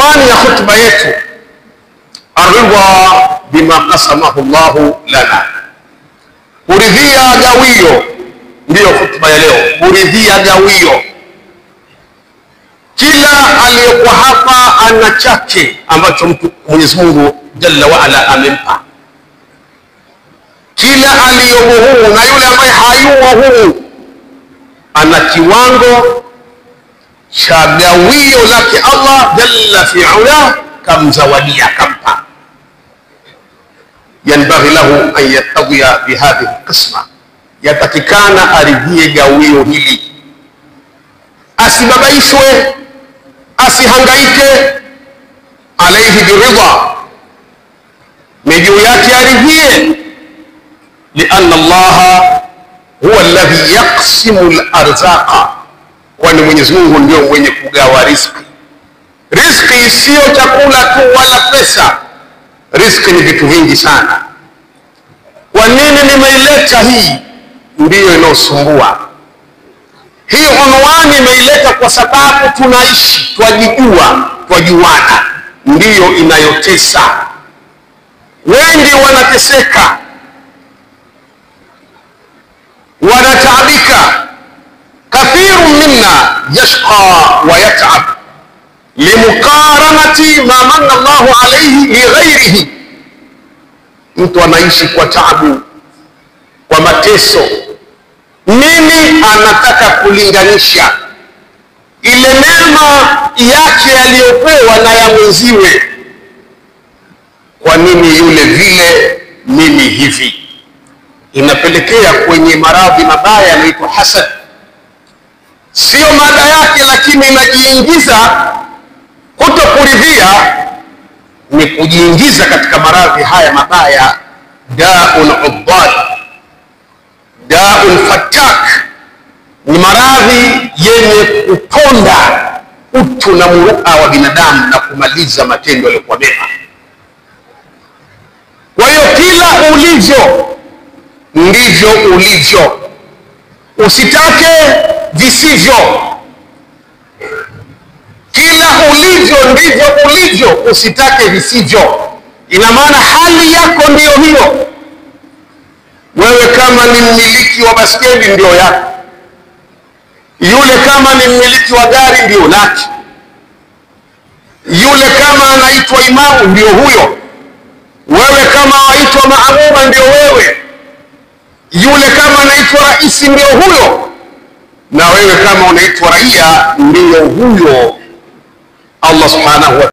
unwani ya khutba yetu aridha bima qasamahu Allah lana, kuridhia gawio. Ndiyo khutba ya leo, kuridhia gawio. Kila aliyekuwa hapa ana chake ambacho Mwenyezi Mungu Jalla wa Ala amempa. Kila aliyomo humu na yule ambaye hayumo humu ana kiwango cha gawio lake Allah Jalla fi'ala kamzawadia, kampa. Yanbaghi lahu an yattadhiya bihadhihi alqisma, yatakikana aridhie gawio hili, asibabaishwe, asihangaike. Alayhi biridha, ni juu yake aridhie. Lianna Allah huwa alladhi yaqsimu al-arzaqa, kwani Mwenyezi Mungu ndio mwenye kugawa riziki. Riziki sio chakula tu wala pesa, riziki ni vitu vingi sana. Kwa nini nimeileta hii? Ndiyo inaosumbua. Hii unwani imeileta kwa sababu tunaishi, twajijua, twajuana, ndiyo inayotesa. Wengi wanateseka, wanataabika. Kathiru minna yashqa wa yat'ab limuqaranati ma manna Allahu alayhi lighairihi. Mtu anaishi kwa taabu, kwa mateso. Nini? Anataka kulinganisha ile neema yake aliyopewa na ya mwenziwe. Kwa nini yule vile, mimi hivi? Inapelekea kwenye maradhi mabaya yanaitwa hasad. Sio mada yake, lakini inajiingiza. Kutokuridhia ni kujiingiza katika maradhi haya mabaya. Daun ubbad, daun fatak, ni maradhi yenye kuponda utu na murua wa binadamu na kumaliza matendo yaliyokuwa mema. Kwa hiyo kila ulivyo ndivyo ulivyo, usitake visivyo. Kila ulivyo ndivyo ulivyo, usitake visivyo. Ina maana hali yako ndiyo hiyo. Wewe kama ni mmiliki wa baskeli ndio yako, yule kama ni mmiliki wa gari ndio lake, yule kama anaitwa imamu ndio huyo, wewe kama waitwa maamuma ndio wewe, yule kama anaitwa raisi ndio huyo, na wewe kama unaitwa raia ndio huyo. Allah subhanahu wa